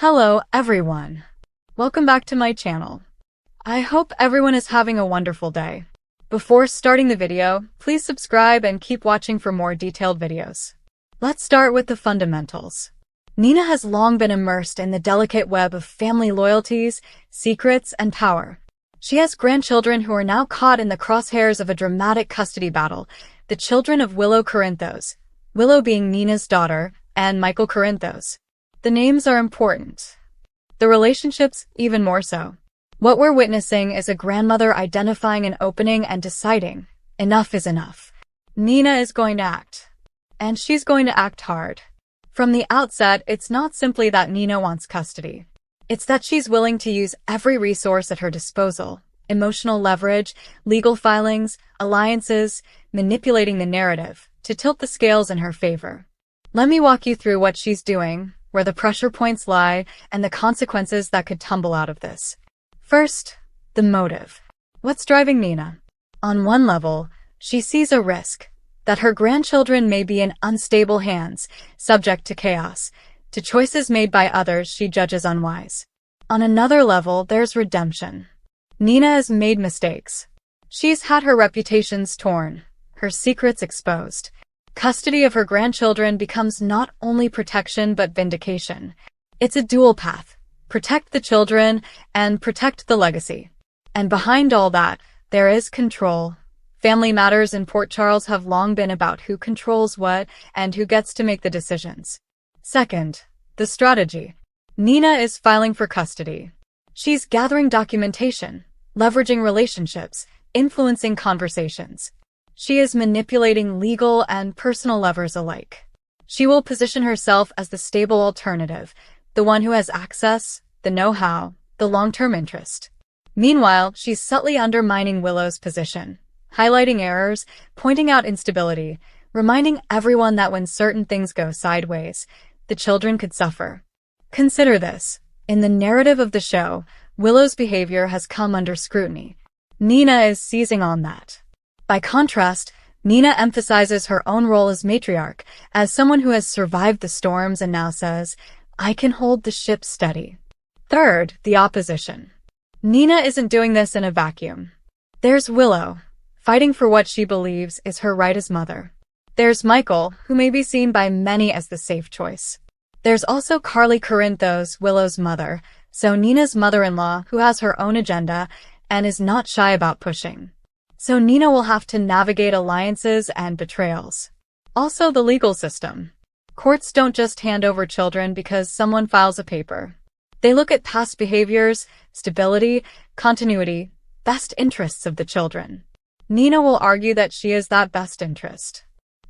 Hello, everyone. Welcome back to my channel. I hope everyone is having a wonderful day. Before starting the video, please subscribe and keep watching for more detailed videos. Let's start with the fundamentals. Nina has long been immersed in the delicate web of family loyalties, secrets, and power. She has grandchildren who are now caught in the crosshairs of a dramatic custody battle, the children of Willow Corinthos, Willow being Nina's daughter, and Michael Corinthos. The names are important. The relationships, even more so. What we're witnessing is a grandmother identifying an opening and deciding, enough is enough. Nina is going to act. And she's going to act hard. From the outset, it's not simply that Nina wants custody. It's that she's willing to use every resource at her disposal. Emotional leverage, legal filings, alliances, manipulating the narrative, to tilt the scales in her favor. Let me walk you through what she's doing, where the pressure points lie, and the consequences that could tumble out of this. First, the motive. What's driving Nina? On one level, she sees a risk, that her grandchildren may be in unstable hands, subject to chaos, to choices made by others she judges unwise. On another level, there's redemption. Nina has made mistakes. She's had her reputations torn, her secrets exposed. Custody of her grandchildren becomes not only protection but vindication. It's a dual path. Protect the children and protect the legacy. And behind all that, there is control. Family matters in Port Charles have long been about who controls what and who gets to make the decisions. Second, the strategy. Nina is filing for custody. She's gathering documentation, leveraging relationships, influencing conversations. She is manipulating legal and personal levers alike. She will position herself as the stable alternative, the one who has access, the know-how, the long-term interest. Meanwhile, she's subtly undermining Willow's position, highlighting errors, pointing out instability, reminding everyone that when certain things go sideways, the children could suffer. Consider this. In the narrative of the show, Willow's behavior has come under scrutiny. Nina is seizing on that. By contrast, Nina emphasizes her own role as matriarch, as someone who has survived the storms and now says, I can hold the ship steady. Third, the opposition. Nina isn't doing this in a vacuum. There's Willow, fighting for what she believes is her right as mother. There's Michael, who may be seen by many as the safe choice. There's also Carly Corinthos, Willow's mother, so Nina's mother-in-law, who has her own agenda and is not shy about pushing. So Nina will have to navigate alliances and betrayals. Also the legal system. Courts don't just hand over children because someone files a paper. They look at past behaviors, stability, continuity, best interests of the children. Nina will argue that she is that best interest.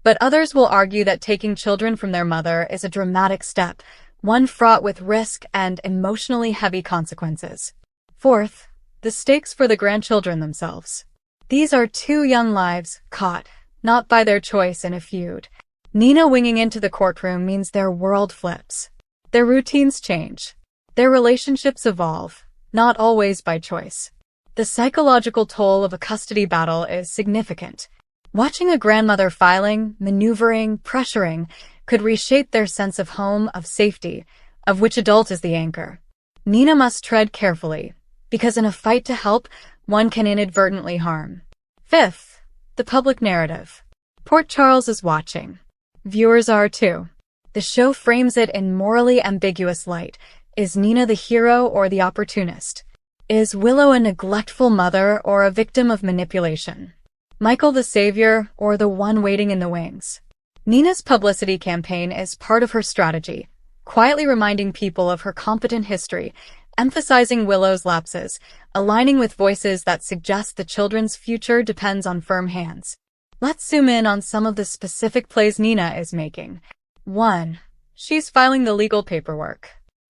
But others will argue that taking children from their mother is a dramatic step, one fraught with risk and emotionally heavy consequences. Fourth, the stakes for the grandchildren themselves. These are two young lives, caught, not by their choice in a feud. Nina winging into the courtroom means their world flips. Their routines change. Their relationships evolve, not always by choice. The psychological toll of a custody battle is significant. Watching a grandmother filing, maneuvering, pressuring, could reshape their sense of home, of safety, of which adult is the anchor. Nina must tread carefully, because in a fight to help, one can inadvertently harm. Fifth, the public narrative. Port Charles is watching. Viewers are too. The show frames it in morally ambiguous light. Is Nina the hero or the opportunist? Is Willow a neglectful mother or a victim of manipulation? Michael the savior or the one waiting in the wings? Nina's publicity campaign is part of her strategy, quietly reminding people of her competent history, emphasizing Willow's lapses, aligning with voices that suggest the children's future depends on firm hands. Let's zoom in on some of the specific plays Nina is making. 1. She's filing the legal paperwork.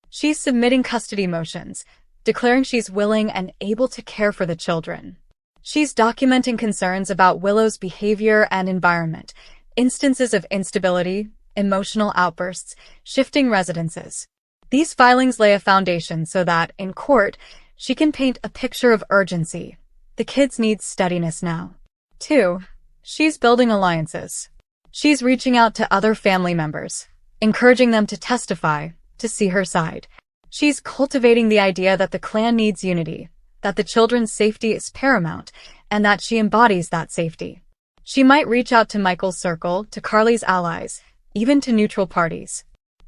She's submitting custody motions, declaring she's willing and able to care for the children. She's documenting concerns about Willow's behavior and environment, instances of instability, emotional outbursts, shifting residences. These filings lay a foundation so that, in court, she can paint a picture of urgency. The kids need steadiness now. 2. She's building alliances. She's reaching out to other family members, encouraging them to testify, to see her side. She's cultivating the idea that the clan needs unity, that the children's safety is paramount, and that she embodies that safety. She might reach out to Michael's circle, to Carly's allies, even to neutral parties.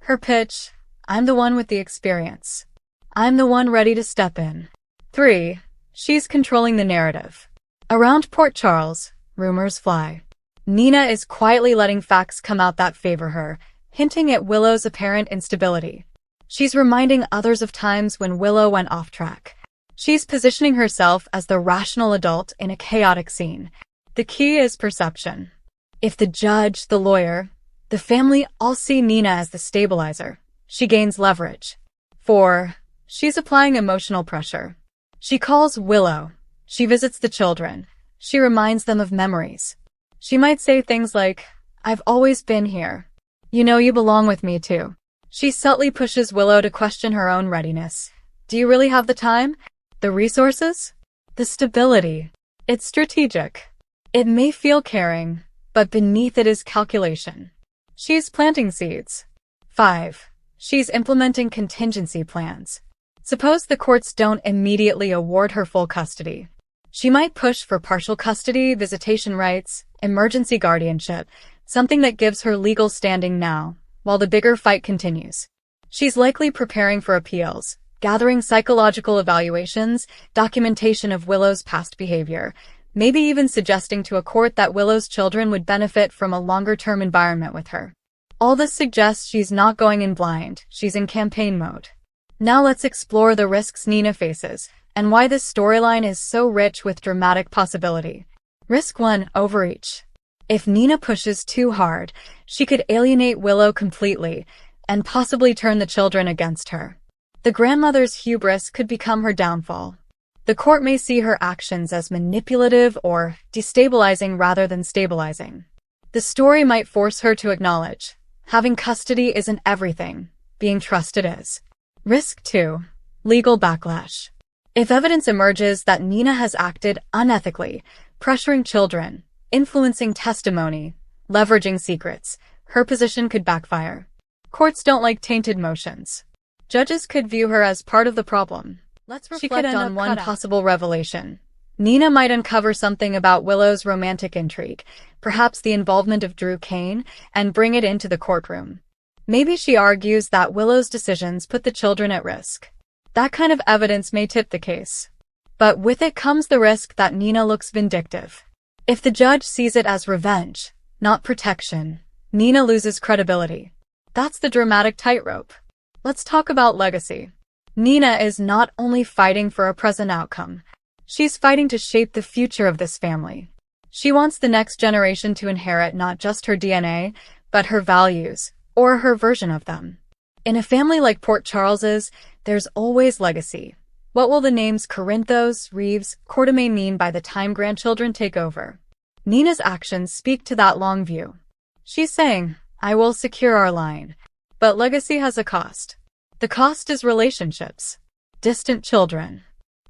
Her pitch: I'm the one with the experience. I'm the one ready to step in. 3. She's controlling the narrative. Around Port Charles, rumors fly. Nina is quietly letting facts come out that favor her, hinting at Willow's apparent instability. She's reminding others of times when Willow went off track. She's positioning herself as the rational adult in a chaotic scene. The key is perception. If the judge, the lawyer, the family all see Nina as the stabilizer, she gains leverage. 4. She's applying emotional pressure. She calls Willow. She visits the children. She reminds them of memories. She might say things like, I've always been here. You know you belong with me too. She subtly pushes Willow to question her own readiness. Do you really have the time? The resources? The stability? It's strategic. It may feel caring, but beneath it is calculation. She's planting seeds. 5. She's implementing contingency plans. Suppose the courts don't immediately award her full custody. She might push for partial custody, visitation rights, emergency guardianship, something that gives her legal standing now, while the bigger fight continues. She's likely preparing for appeals, gathering psychological evaluations, documentation of Willow's past behavior, maybe even suggesting to a court that Willow's children would benefit from a longer-term environment with her. All this suggests she's not going in blind, she's in campaign mode. Now let's explore the risks Nina faces, and why this storyline is so rich with dramatic possibility. Risk 1: overreach. If Nina pushes too hard, she could alienate Willow completely, and possibly turn the children against her. The grandmother's hubris could become her downfall. The court may see her actions as manipulative or destabilizing rather than stabilizing. The story might force her to acknowledge, having custody isn't everything, being trusted is. Risk 2: legal backlash. If evidence emerges that Nina has acted unethically, pressuring children, influencing testimony, leveraging secrets, her position could backfire. Courts don't like tainted motions. Judges could view her as part of the problem. Let's reflect on one possible revelation. Nina might uncover something about Willow's romantic intrigue, perhaps the involvement of Drew Kane, and bring it into the courtroom. Maybe she argues that Willow's decisions put the children at risk. That kind of evidence may tip the case. But with it comes the risk that Nina looks vindictive. If the judge sees it as revenge, not protection, Nina loses credibility. That's the dramatic tightrope. Let's talk about legacy. Nina is not only fighting for a present outcome, she's fighting to shape the future of this family. She wants the next generation to inherit not just her DNA, but her values, or her version of them. In a family like Port Charles's, there's always legacy. What will the names Corinthos, Reeves, Courtemain mean by the time grandchildren take over? Nina's actions speak to that long view. She's saying, I will secure our line. But legacy has a cost. The cost is relationships. Distant children.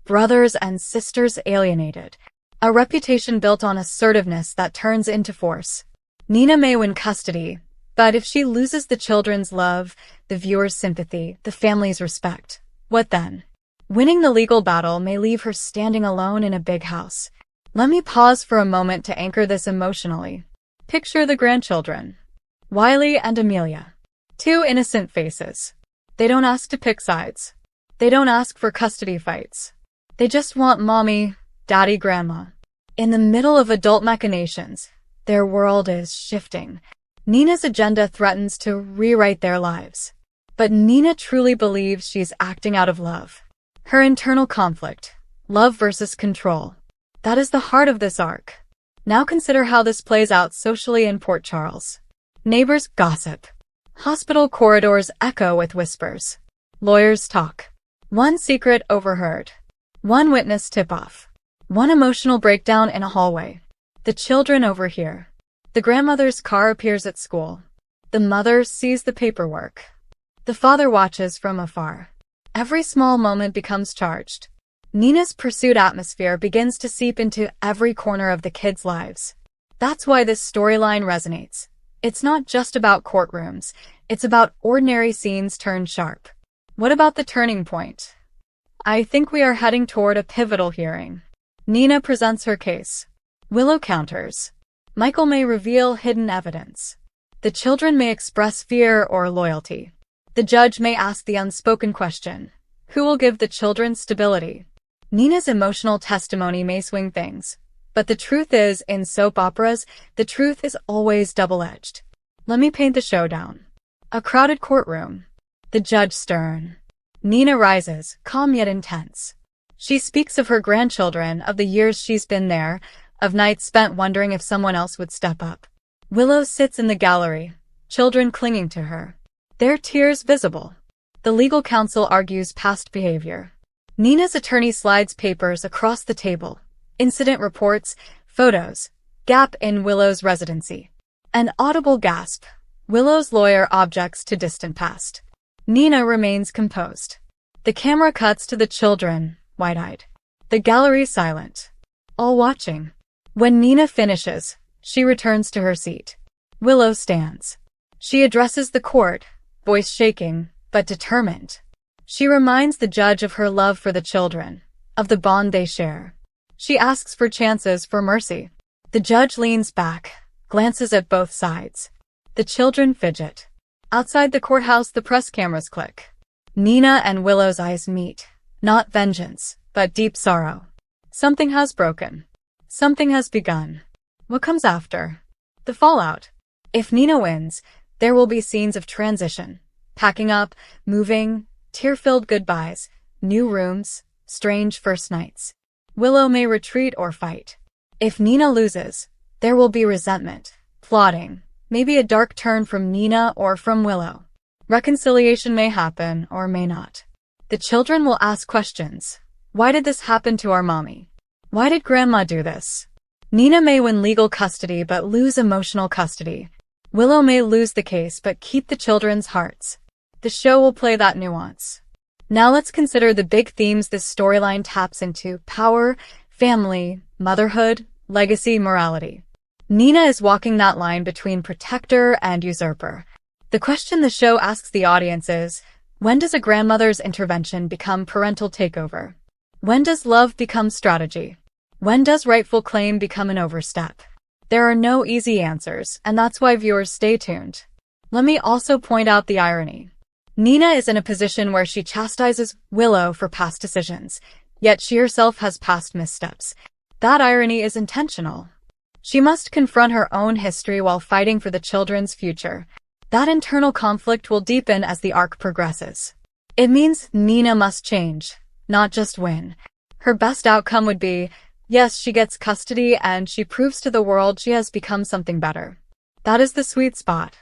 Brothers and sisters alienated. A reputation built on assertiveness that turns into force. Nina may win custody, but if she loses the children's love, the viewer's sympathy, the family's respect, what then? Winning the legal battle may leave her standing alone in a big house. Let me pause for a moment to anchor this emotionally. Picture the grandchildren. Wiley and Amelia. Two innocent faces. They don't ask to pick sides. They don't ask for custody fights. They just want mommy, daddy, grandma. In the middle of adult machinations, their world is shifting. Nina's agenda threatens to rewrite their lives. But Nina truly believes she's acting out of love. Her internal conflict, love versus control. That is the heart of this arc. Now consider how this plays out socially in Port Charles. Neighbors gossip. Hospital corridors echo with whispers. Lawyers talk. One secret overheard. One witness tip-off. One emotional breakdown in a hallway. The children overhear. The grandmother's car appears at school. The mother sees the paperwork. The father watches from afar. Every small moment becomes charged. Nina's pursuit atmosphere begins to seep into every corner of the kids' lives. That's why this storyline resonates. It's not just about courtrooms. It's about ordinary scenes turned sharp. What about the turning point? I think we are heading toward a pivotal hearing. Nina presents her case. Willow counters. Michael may reveal hidden evidence. The children may express fear or loyalty. The judge may ask the unspoken question: who will give the children stability? Nina's emotional testimony may swing things, but the truth is, in soap operas, the truth is always double-edged. Let me paint the showdown. A crowded courtroom. The judge stern. Nina rises, calm yet intense. She speaks of her grandchildren, of the years she's been there, of nights spent wondering if someone else would step up. Willow sits in the gallery, children clinging to her, their tears visible. The legal counsel argues past behavior. Nina's attorney slides papers across the table. Incident reports, photos, gap in Willow's residency. An audible gasp. Willow's lawyer objects to distant past. Nina remains composed. The camera cuts to the children, wide-eyed. The gallery silent. All watching. When Nina finishes, she returns to her seat. Willow stands. She addresses the court, voice shaking, but determined. She reminds the judge of her love for the children, of the bond they share. She asks for chances for mercy. The judge leans back, glances at both sides. The children fidget. Outside the courthouse, the press cameras click. Nina and Willow's eyes meet. Not vengeance, but deep sorrow. Something has broken. Something has begun. What comes after? The fallout. If Nina wins, there will be scenes of transition. Packing up, moving, tear-filled goodbyes, new rooms, strange first nights. Willow may retreat or fight. If Nina loses, there will be resentment, plotting, maybe a dark turn from Nina or from Willow. Reconciliation may happen or may not. The children will ask questions. Why did this happen to our mommy? Why did Grandma do this? Nina may win legal custody but lose emotional custody. Willow may lose the case but keep the children's hearts. The show will play that nuance. Now let's consider the big themes this storyline taps into: power, family, motherhood, legacy, morality. Nina is walking that line between protector and usurper. The question the show asks the audience is, when does a grandmother's intervention become parental takeover? When does love become strategy? When does rightful claim become an overstep? There are no easy answers, and that's why viewers stay tuned. Let me also point out the irony. Nina is in a position where she chastises Willow for past decisions, yet she herself has past missteps. That irony is intentional. She must confront her own history while fighting for the children's future. That internal conflict will deepen as the arc progresses. It means Nina must change, not just win. Her best outcome would be, yes, she gets custody and she proves to the world she has become something better. That is the sweet spot.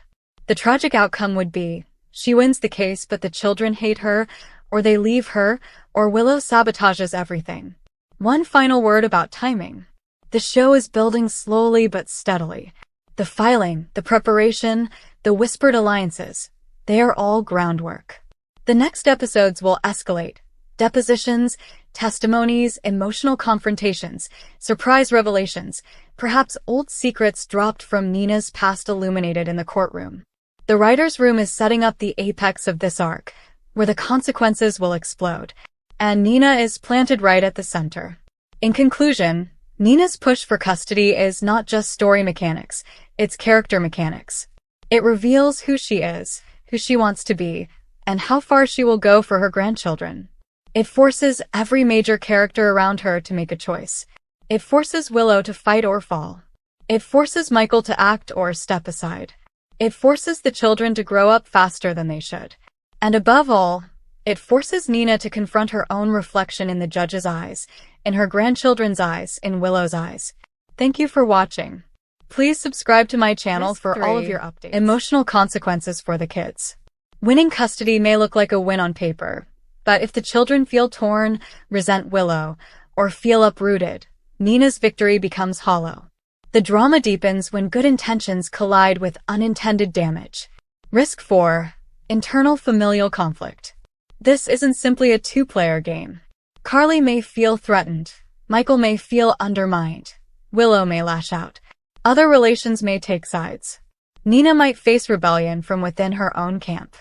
The tragic outcome would be, she wins the case but the children hate her, or they leave her, or Willow sabotages everything. One final word about timing. The show is building slowly but steadily. The filing, the preparation, the whispered alliances, they are all groundwork. The next episodes will escalate. Depositions, testimonies, emotional confrontations, surprise revelations, perhaps old secrets dropped from Nina's past illuminated in the courtroom. The writer's room is setting up the apex of this arc, where the consequences will explode, and Nina is planted right at the center. In conclusion, Nina's push for custody is not just story mechanics, it's character mechanics. It reveals who she is, who she wants to be, and how far she will go for her grandchildren. It forces every major character around her to make a choice. It forces Willow to fight or fall. It forces Michael to act or step aside. It forces the children to grow up faster than they should. And above all, it forces Nina to confront her own reflection in the judge's eyes, in her grandchildren's eyes, in Willow's eyes. Thank you for watching. Please subscribe to my channel for all of your updates. Emotional consequences for the kids. Winning custody may look like a win on paper, but if the children feel torn, resent Willow, or feel uprooted, Nina's victory becomes hollow. The drama deepens when good intentions collide with unintended damage. Risk 4. Internal familial conflict. This isn't simply a two-player game. Carly may feel threatened. Michael may feel undermined. Willow may lash out. Other relations may take sides. Nina might face rebellion from within her own camp.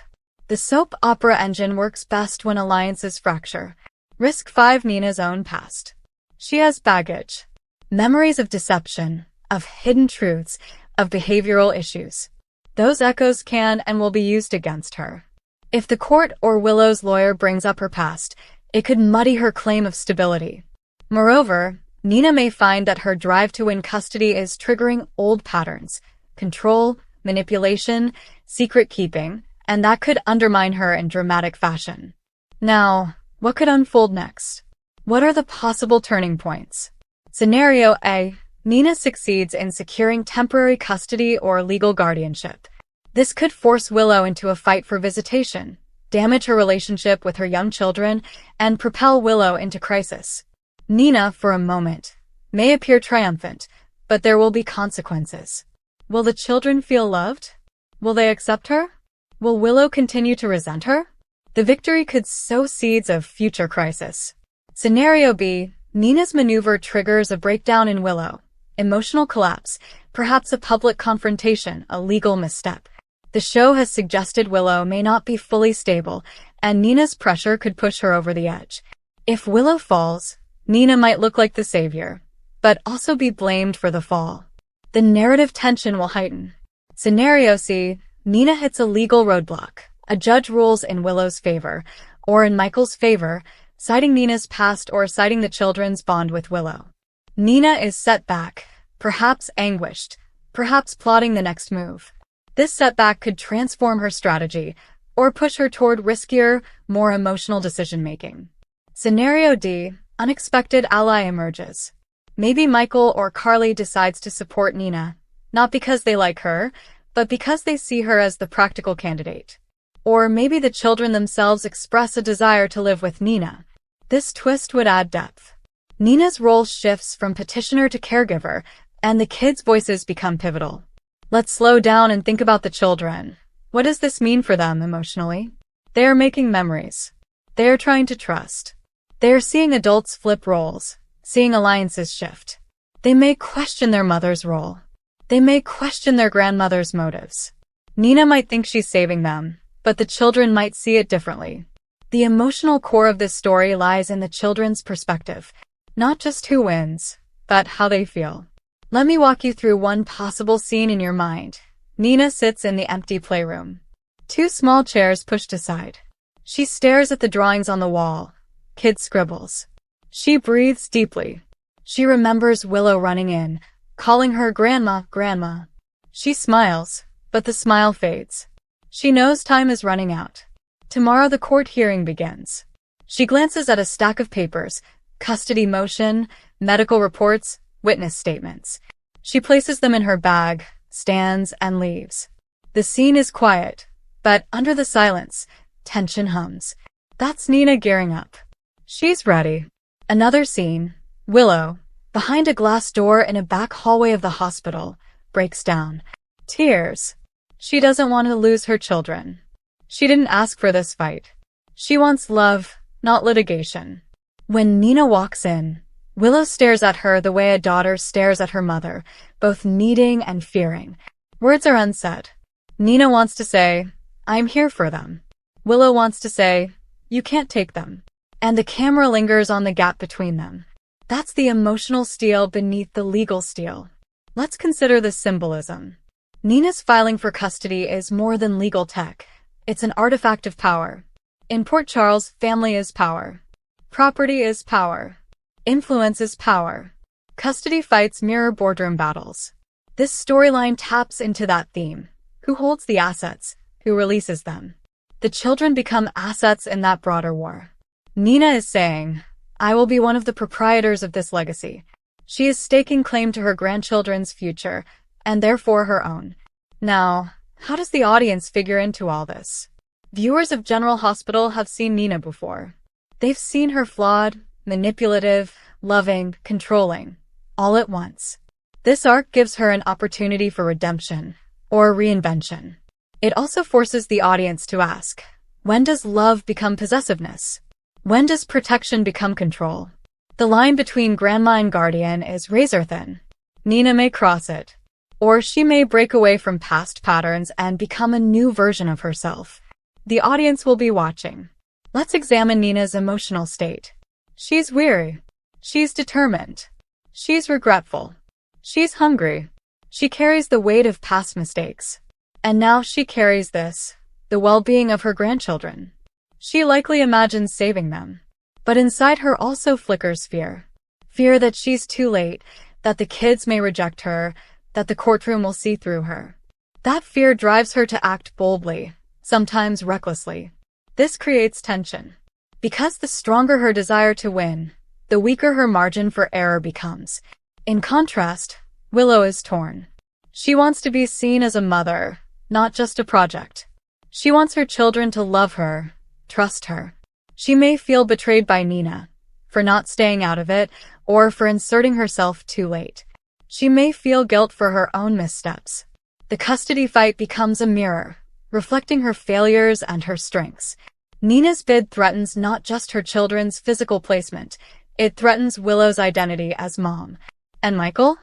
The soap opera engine works best when alliances fracture. Risk 5. Nina's own past. She has baggage. Memories of deception, of hidden truths, of behavioral issues. Those echoes can and will be used against her. If the court or Willow's lawyer brings up her past, it could muddy her claim of stability. Moreover, Nina may find that her drive to win custody is triggering old patterns, control, manipulation, secret keeping, and that could undermine her in dramatic fashion. Now, what could unfold next? What are the possible turning points? Scenario A. Nina succeeds in securing temporary custody or legal guardianship. This could force Willow into a fight for visitation, damage her relationship with her young children, and propel Willow into crisis. Nina, for a moment, may appear triumphant, but there will be consequences. Will the children feel loved? Will they accept her? Will Willow continue to resent her? The victory could sow seeds of future crisis. Scenario B. Nina's maneuver triggers a breakdown in Willow. Emotional collapse, perhaps a public confrontation, a legal misstep. The show has suggested Willow may not be fully stable, and Nina's pressure could push her over the edge. If Willow falls, Nina might look like the savior, but also be blamed for the fall. The narrative tension will heighten. Scenario C. Nina hits a legal roadblock. A judge rules in Willow's favor, or in Michael's favor, citing Nina's past or citing the children's bond with Willow. Nina is set back, perhaps anguished, perhaps plotting the next move. This setback could transform her strategy, or push her toward riskier, more emotional decision-making. Scenario D. Unexpected ally emerges. Maybe Michael or Carly decides to support Nina, not because they like her, but because they see her as the practical candidate. Or maybe the children themselves express a desire to live with Nina. This twist would add depth. Nina's role shifts from petitioner to caregiver, and the kids' voices become pivotal. Let's slow down and think about the children. What does this mean for them emotionally? They are making memories. They are trying to trust. They are seeing adults flip roles, seeing alliances shift. They may question their mother's role. They may question their grandmother's motives. Nina might think she's saving them, but the children might see it differently. The emotional core of this story lies in the children's perspective, not just who wins, but how they feel. Let me walk you through one possible scene in your mind. Nina sits in the empty playroom. Two small chairs pushed aside. She stares at the drawings on the wall. Kid scribbles. She breathes deeply. She remembers Willow running in, calling her grandma, grandma. She smiles, but the smile fades. She knows time is running out. Tomorrow the court hearing begins. She glances at a stack of papers, custody motion, medical reports, witness statements. She places them in her bag, stands, and leaves. The scene is quiet, but under the silence, tension hums. That's Nina gearing up. She's ready. Another scene. Willow, behind a glass door in a back hallway of the hospital, breaks down. Tears. She doesn't want to lose her children. She didn't ask for this fight. She wants love, not litigation. When Nina walks in, Willow stares at her the way a daughter stares at her mother, both needing and fearing. Words are unsaid. Nina wants to say, I'm here for them. Willow wants to say, you can't take them. And the camera lingers on the gap between them. That's the emotional steel beneath the legal steel. Let's consider the symbolism. Nina's filing for custody is more than legal tech. It's an artifact of power. In Port Charles, family is power. Property is power. Influence is power. Custody fights mirror boardroom battles. This storyline taps into that theme. Who holds the assets? Who releases them? The children become assets in that broader war. Nina is saying, I will be one of the proprietors of this legacy. She is staking claim to her grandchildren's future, and therefore her own. Now, how does the audience figure into all this? Viewers of General Hospital have seen Nina before. They've seen her flawed, manipulative, loving, controlling, all at once. This arc gives her an opportunity for redemption, or reinvention. It also forces the audience to ask, when does love become possessiveness? When does protection become control? The line between grandma and guardian is razor thin. Nina may cross it, or she may break away from past patterns and become a new version of herself. The audience will be watching. Let's examine Nina's emotional state. She's weary. She's determined. She's regretful. She's hungry. She carries the weight of past mistakes. And now she carries this, the well-being of her grandchildren. She likely imagines saving them. But inside her also flickers fear. Fear that she's too late, that the kids may reject her, that the courtroom will see through her. That fear drives her to act boldly, sometimes recklessly. This creates tension. Because the stronger her desire to win, the weaker her margin for error becomes. In contrast, Willow is torn. She wants to be seen as a mother, not just a project. She wants her children to love her, trust her. She may feel betrayed by Nina for not staying out of it or for inserting herself too late. She may feel guilt for her own missteps. The custody fight becomes a mirror, reflecting her failures and her strengths. Nina's bid threatens not just her children's physical placement, it threatens Willow's identity as mom. And Michael?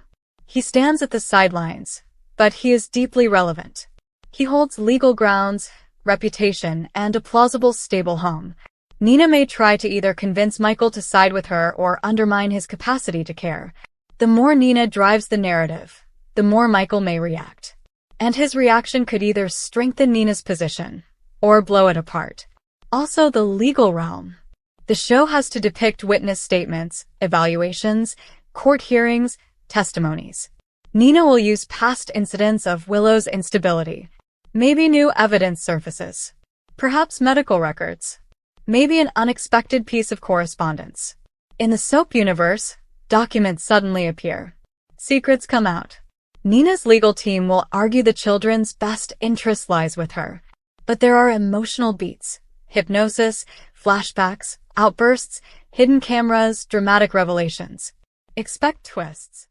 He stands at the sidelines, but he is deeply relevant. He holds legal grounds, reputation, and a plausible, stable home. Nina may try to either convince Michael to side with her or undermine his capacity to care. The more Nina drives the narrative, the more Michael may react. And his reaction could either strengthen Nina's position or blow it apart. Also, the legal realm. The show has to depict witness statements, evaluations, court hearings, testimonies. Nina will use past incidents of Willow's instability. Maybe new evidence surfaces. Perhaps medical records. Maybe an unexpected piece of correspondence. In the soap universe, documents suddenly appear. Secrets come out. Nina's legal team will argue the children's best interest lies with her. But there are emotional beats, hypnosis, flashbacks, outbursts, hidden cameras, dramatic revelations. Expect twists.